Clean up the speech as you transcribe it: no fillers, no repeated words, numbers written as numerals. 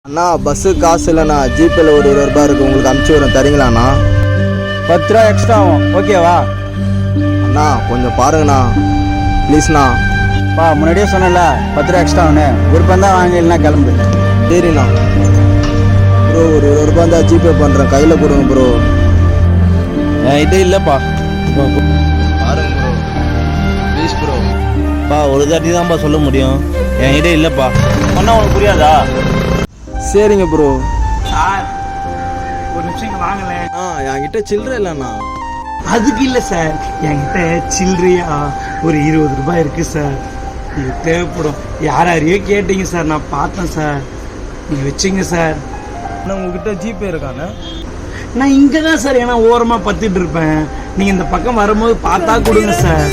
அண்ணா bus காசு இல்லைண்ணா ஜிபேல ஒரு 20 ரூபாய் இருக்குது உங்களுக்கு அனுப்பிச்சி விட்றேன் தரீங்களாண்ணா? 10 ரூபா எக்ஸ்ட்ரா ஆகும், ஓகேவா? அண்ணா கொஞ்சம் பாருங்கண்ணா ப்ளீஸ்ண்ணா. முன்னாடியே சொன்னல 10 ரூபா எக்ஸ்ட்ரா ஆகுன்னு, விருப்பம் தான் வாங்க, இல்லைனா கிளம்பு. சரிண்ணா ப்ரோ, ஒரு 20 ரூபாய் தான் ஜிபே பண்ணுறேன், கையில் கொடுங்க ப்ரோ. இது இல்லைப்பா. பாருங்க ப்ரோ ப்ளீஸ் ப்ரோ. ஒரு தாட்டி தான்ப்பா சொல்ல முடியும், என்கிட்ட இல்லைப்பா. சொன்னா உனக்கு புரியாதா? சரிங்க ப்ரோ. சார் ஒரு நிமிஷம் இங்கே வாங்கலேன். என்கிட்ட சில்லறை இல்லைண்ணா. அதுக்கு இல்லை சார், என்கிட்ட சில்லறையா ஒரு 20 ரூபாய் இருக்கு சார், இது தேவைப்படும். யாரையோ கேட்டீங்க சார், நான் பார்த்தேன் சார், நீங்கள் வச்சிங்க சார். அண்ணா உங்ககிட்ட ஜிபே இருக்காண்ணே? நான் இங்கே தான் சார், ஏன்னா ஓரமாக பத்துட்டு இருப்பேன், நீங்கள் இந்த பக்கம் வரும்போது பார்த்தா கொடுங்க சார்.